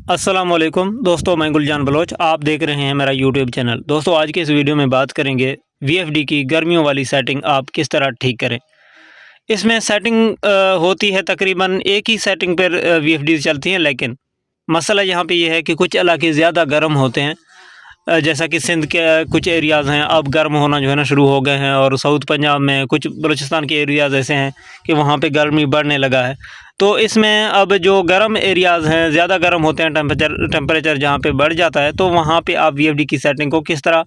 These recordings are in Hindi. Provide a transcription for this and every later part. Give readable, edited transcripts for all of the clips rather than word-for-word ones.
अस्सलामुअलैकुम दोस्तों, मैं गुलजान बलोच। आप देख रहे हैं मेरा यूट्यूब चैनल। दोस्तों, आज के इस वीडियो में बात करेंगे वीएफडी की गर्मियों वाली सेटिंग आप किस तरह ठीक करें। इसमें सेटिंग होती है, तकरीबन एक ही सेटिंग पर वीएफडी चलती हैं, लेकिन मसला यहाँ पे ये है कि कुछ इलाके ज़्यादा गर्म होते हैं। जैसा कि सिंध के कुछ एरियाज़ हैं, अब गर्म होना जो है ना शुरू हो गए हैं, और साउथ पंजाब में कुछ बलूचिस्तान के एरियाज़ ऐसे हैं कि वहाँ पे गर्मी बढ़ने लगा है। तो इसमें अब जो गर्म एरियाज़ हैं, ज़्यादा गर्म होते हैं, टेम्परेचर जहाँ पे बढ़ जाता है, तो वहाँ पे आप वीएफडी की सेटिंग को किस तरह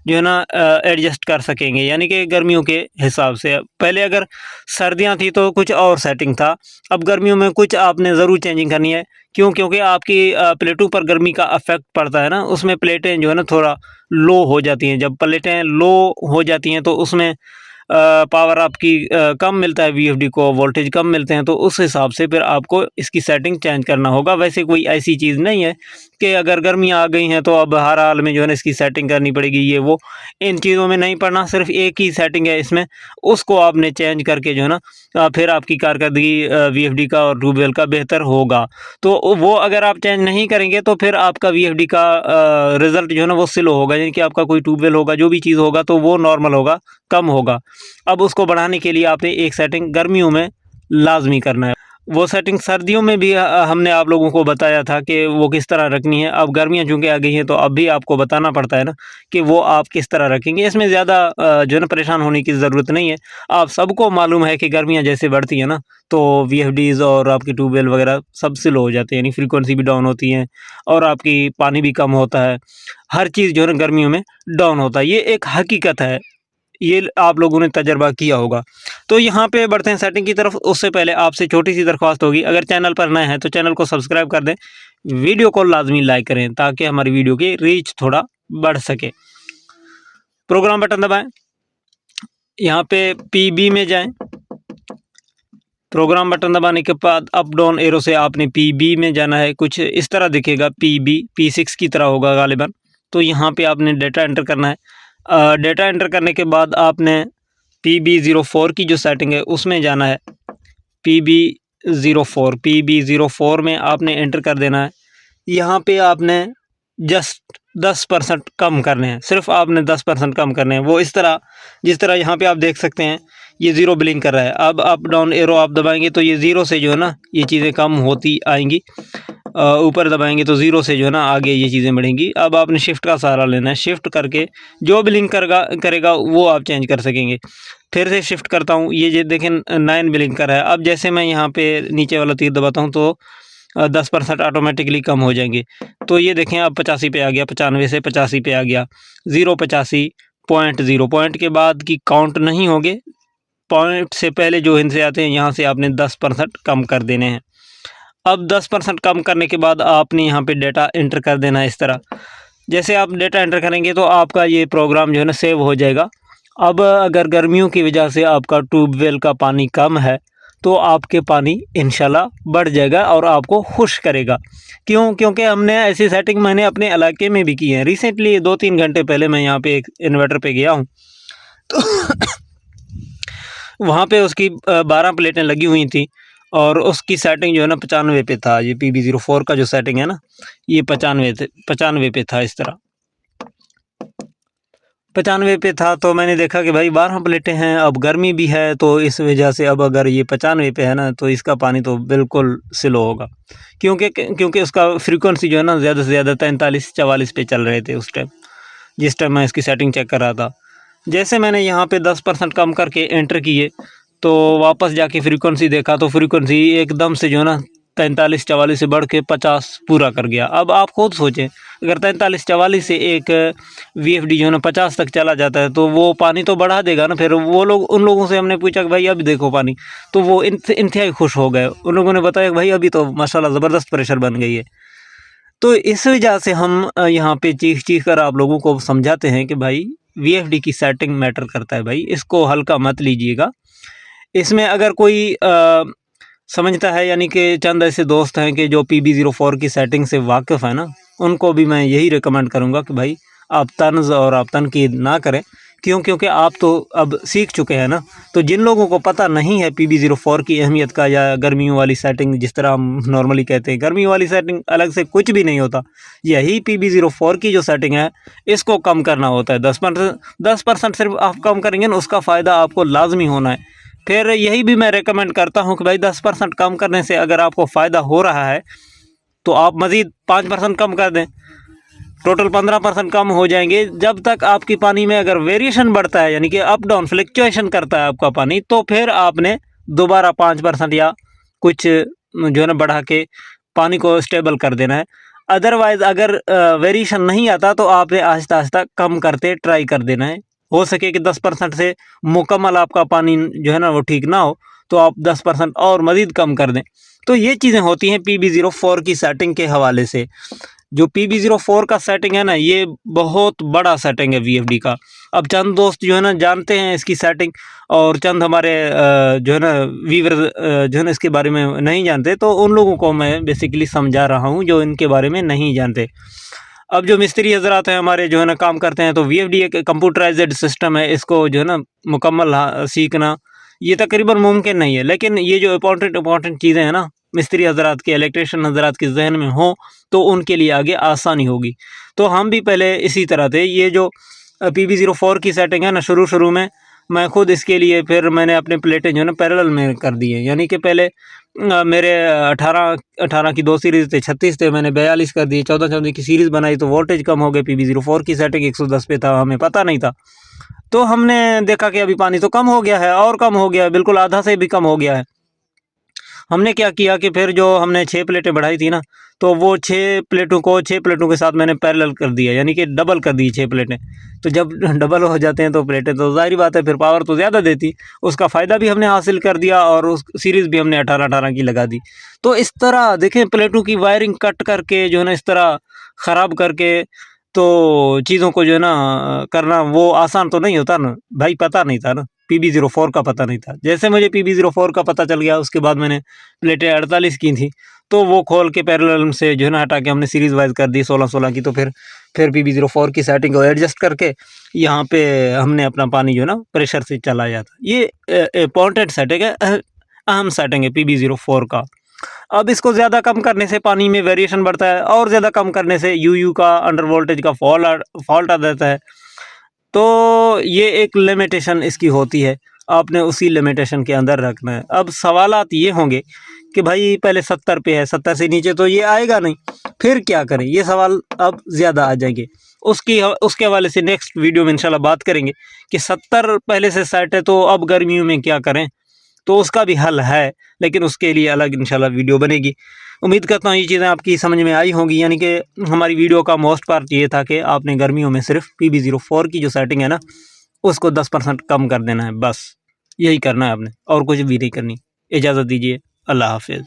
जो है ना एडजस्ट कर सकेंगे, यानी कि गर्मियों के हिसाब से। पहले अगर सर्दियाँ थी तो कुछ और सेटिंग था, अब गर्मियों में कुछ आपने ज़रूर चेंजिंग करनी है। क्यों? क्योंकि आपकी प्लेटों पर गर्मी का इफ़ेक्ट पड़ता है ना, उसमें प्लेटें जो है ना थोड़ा लो हो जाती हैं। जब प्लेटें लो हो जाती हैं तो उसमें पावर आपकी कम मिलता है, वीएफडी को वोल्टेज कम मिलते हैं, तो उस हिसाब से फिर आपको इसकी सेटिंग चेंज करना होगा। वैसे कोई ऐसी चीज़ नहीं है कि अगर गर्मियाँ आ गई हैं तो अब हर हाल में जो है ना इसकी सेटिंग करनी पड़ेगी, ये वो इन चीज़ों में नहीं पड़ना। सिर्फ एक ही सेटिंग है इसमें, उसको आपने चेंज करके जो है ना फिर आपकी कारकर्दगी वीएफडी का और ट्यूबवेल का बेहतर होगा। तो वो अगर आप चेंज नहीं करेंगे तो फिर आपका वीएफडी का रिज़ल्ट जो है ना वो स्लो होगा, यानी कि आपका कोई ट्यूबवेल होगा, जो भी चीज़ होगा तो वो नॉर्मल होगा, कम होगा। अब उसको बढ़ाने के लिए आपने एक सेटिंग गर्मियों में लाज़मी करना है। वो सेटिंग सर्दियों में भी हमने आप लोगों को बताया था कि वो किस तरह रखनी है। अब गर्मियाँ चूँकि आ गई हैं तो अब भी आपको बताना पड़ता है ना कि वो आप किस तरह रखेंगे। इसमें ज़्यादा जो है ना परेशान होने की ज़रूरत नहीं है। आप सबको मालूम है कि गर्मियाँ जैसे बढ़ती हैं ना, तो वीएफडीज़ और आपकी ट्यूबवेल वगैरह सब स्लो हो जाते हैं, यानी फ्रीक्वेंसी भी डाउन होती है और आपकी पानी भी कम होता है। हर चीज़ जो है ना गर्मियों में डाउन होता है। ये एक हकीकत है। ये आप लोगों ने तजर्बा किया होगा। तो यहाँ पे बढ़ते हैं सेटिंग की तरफ। उससे पहले आपसे छोटी-सी दरख्वास्त होगी, अगर चैनल पर नए हैं तो चैनल को सब्सक्राइब कर दें, वीडियो को लाज़मी लाइक करें ताकि हमारी वीडियो की रीच थोड़ा बढ़ सके। प्रोग्राम बटन दबाएँ, यहाँ पे पीबी में जाएँ। प्रोग्राम बटन दबाने के बाद अप डाउन एरो से आपने पीबी में जाना है। कुछ इस तरह दिखेगा, पीबी पी6 की तरह होगा गालिबन। तो यहाँ पे आपने डेटा एंटर करना है। डेटा एंटर करने के बाद आपने PB04 की जो सेटिंग है उसमें जाना है। PB04 में आपने एंटर कर देना है। यहाँ पे आपने जस्ट 10% कम करने हैं, सिर्फ आपने 10% कम करने हैं। वो इस तरह, जिस तरह यहाँ पे आप देख सकते हैं ये ज़ीरो ब्लिंक कर रहा है। अब अप डाउन एरो आप दबाएंगे तो ये ज़ीरो से जो है ना ये चीज़ें कम होती आएंगी। ऊपर दबाएंगे तो ज़ीरो से जो है ना आगे ये चीज़ें बढ़ेंगी। अब आपने शिफ्ट का सहारा लेना है, शिफ्ट करके जो ब्लिंक करेगा वो आप चेंज कर सकेंगे। फिर से शिफ्ट करता हूँ, ये देखें 9 ब्लिंक कर रहा है। अब जैसे मैं यहाँ पे नीचे वाला तीर दबाता हूँ तो 10% ऑटोमेटिकली कम हो जाएंगे। तो ये देखें अब 85 पे आ गया, 95 से 85 पे आ गया। 0 पॉइंट के बाद की काउंट नहीं होंगे, पॉइंट से पहले जो इनसे आते हैं यहाँ से आपने 10% कम कर देने हैं। अब 10% कम करने के बाद आपने यहाँ पे डेटा एंटर कर देना है। इस तरह जैसे आप डेटा एंटर करेंगे तो आपका ये प्रोग्राम जो है ना सेव हो जाएगा। अब अगर गर्मियों की वजह से आपका ट्यूबवेल का पानी कम है तो आपके पानी इंशाल्लाह बढ़ जाएगा और आपको खुश करेगा। क्यों? क्योंकि हमने ऐसी सेटिंग मैंने अपने इलाके में भी की है। रिसेंटली 2-3 घंटे पहले मैं यहाँ पे एक इन्वर्टर पे गया हूँ तो वहाँ पे उसकी 12 प्लेटें लगी हुई थी और उसकी सेटिंग जो है ना 95 पे था। ये PB04 का जो सेटिंग है ना ये 95 पे था। इस तरह 95 पे था तो मैंने देखा कि भाई 12 प्लेटें हैं, अब गर्मी भी है तो इस वजह से अब अगर ये 95 पे है ना तो इसका पानी तो बिल्कुल स्लो होगा। क्योंकि उसका फ्रीक्वेंसी जो है ना ज़्यादा से ज़्यादा 43-44 पे चल रहे थे उस टाइम, जिस टाइम मैं इसकी सेटिंग चेक कर रहा था। जैसे मैंने यहाँ पे 10% कम करके एंटर किए तो वापस जाके फ्रीक्वेंसी देखा तो फ्रीक्वेंसी एकदम से जो है ना 43-44 से बढ़ के 50 पूरा कर गया। अब आप खुद सोचें, अगर 43-44 से एक वीएफडी जो है ना 50 तक चला जाता है तो वो पानी तो बढ़ा देगा ना। फिर वो लोग, उन लोगों से हमने पूछा कि भाई अभी देखो पानी, तो वो इंतहाई खुश हो गए। उन लोगों ने बताया कि भाई अभी तो माशाल्लाह ज़बरदस्त प्रेशर बन गई है। तो इस वजह से हम यहाँ पे चीख कर आप लोगों को समझाते हैं कि भाई वीएफडी की सेटिंग मैटर करता है भाई, इसको हल्का मत लीजिएगा। इसमें अगर कोई समझता है, यानी कि चंद ऐसे दोस्त हैं कि जो PB04 की सेटिंग से वाकिफ़ है ना, उनको भी मैं यही रिकमेंड करूँगा कि भाई आप तंज़ और आप तनकीद ना करें, क्यों? क्योंकि आप तो अब सीख चुके हैं ना। तो जिन लोगों को पता नहीं है PB04 की अहमियत का, या गर्मियों वाली सेटिंग जिस तरह हम नॉर्मली कहते हैं, गर्मियों वाली सेटिंग अलग से कुछ भी नहीं होता। यही PB04 की जो सेटिंग है इसको कम करना होता है। 10% सिर्फ आप कम करेंगे ना, उसका फ़ायदा आपको लाजमी होना है। फिर यही भी मैं रेकमेंड करता हूँ कि भाई 10% कम करने से अगर आपको फ़ायदा हो रहा है तो आप मज़ीद 5% कम कर दें, टोटल 15% कम हो जाएंगे। जब तक आपकी पानी में अगर वेरिएशन बढ़ता है, यानी कि अप डाउन फ्लक्चुएशन करता है आपका पानी, तो फिर आपने दोबारा 5% या कुछ जो है ना बढ़ा के पानी को स्टेबल कर देना है। अदरवाइज़ अगर वेरिएशन नहीं आता तो आपने आहिस्ता आहिस्ता कम करते ट्राई कर देना है। हो सके कि 10% से मुकम्मल आपका पानी जो है ना वो ठीक ना हो, तो आप 10% और मज़ीद कम कर दें। तो ये चीज़ें होती हैं PB04 की सेटिंग के हवाले से। जो PB04 का सेटिंग है ना, ये बहुत बड़ा सेटिंग है VFD का। अब चंद दोस्त जो है ना जानते हैं इसकी सेटिंग, और चंद हमारे जो है ना व्यूअर जो है ना इसके बारे में नहीं जानते, तो उन लोगों को मैं बेसिकली समझा रहा हूँ जो इनके बारे में नहीं जानते। अब जो मिस्त्री हजरात हैं हमारे जो है ना काम करते हैं, तो VFD एक कंप्यूटराइज्ड सिस्टम है, इसको जो है ना मुकम्मल सीखना ये तकरीबन मुमकिन नहीं है। लेकिन ये जो इम्पोर्टेंट चीज़ें हैं ना, मिस्त्री हजरात के, इलेक्ट्रिशियन हजरात के जहन में हो तो उनके लिए आगे आसानी होगी। तो हम भी पहले इसी तरह थे। ये जो PB04 की सेटिंग है ना, शुरू में मैं खुद इसके लिए फिर मैंने अपने प्लेटें जो है ना पैरेलल में कर दी है। यानी कि पहले मेरे 18 की 2 सीरीज़ थे, 36 थे, मैंने 42 कर दिए, 14 की सीरीज़ बनाई तो वोल्टेज कम हो गए। PB04 की सेटिंग 110 पे था, हमें पता नहीं था। तो हमने देखा कि अभी पानी तो कम हो गया है, और कम हो गया है, बिल्कुल आधा से भी कम हो गया है। हमने क्या किया कि फिर जो हमने 6 प्लेटें बढ़ाई थी ना, तो वो 6 प्लेटों के साथ मैंने पैरेलल कर दिया, यानी कि डबल कर दी 6 प्लेटें। तो जब डबल हो जाते हैं तो प्लेटें, तो ज़ाहिर बात है फिर पावर तो ज़्यादा देती, उसका फ़ायदा भी हमने हासिल कर दिया और उस सीरीज़ भी हमने 18 की लगा दी। तो इस तरह देखें, प्लेटों की वायरिंग कट करके जो है ना इस तरह ख़राब करके तो चीज़ों को जो है ना करना वो आसान तो नहीं होता ना भाई। पता नहीं था ना, PB04 का पता नहीं था। जैसे मुझे PB04 का पता चल गया, उसके बाद मैंने प्लेटें 48 की थी, तो वो खोल के पैरेलल से जो है ना हटा के हमने सीरीज़ वाइज कर दी 16 की। तो फिर PB04 की सेटिंग को एडजस्ट करके यहाँ पे हमने अपना पानी जो है ना प्रेशर से चला जाता। ये इम्पोर्टेंट सेटिंग है, अहम सेटिंग है PB04 का। अब इसको ज़्यादा कम करने से पानी में वेरिएशन बढ़ता है, और ज़्यादा कम करने से UU का, अंडर वोल्टेज का फॉल्ट आ जाता है। तो ये एक लिमिटेशन इसकी होती है, आपने उसी लिमिटेशन के अंदर रखना है। अब सवालात ये होंगे कि भाई पहले 70 पे है, 70 से नीचे तो ये आएगा नहीं, फिर क्या करें? ये सवाल अब ज़्यादा आ जाएंगे। उसके हवाले से नेक्स्ट वीडियो में इंशाल्लाह बात करेंगे कि 70 पहले से सेट है, तो अब गर्मियों में क्या करें? तो उसका भी हल है, लेकिन उसके लिए अलग इंशाल्लाह वीडियो बनेगी। उम्मीद करता हूँ ये चीज़ें आपकी समझ में आई होंगी। यानी कि हमारी वीडियो का मोस्ट पार्ट ये था कि आपने गर्मियों में सिर्फ PB04 की जो सेटिंग है ना, उसको 10% कम कर देना है, बस यही करना है आपने, और कुछ भी नहीं करनी। इजाज़त दीजिए, अल्लाह हाफिज़।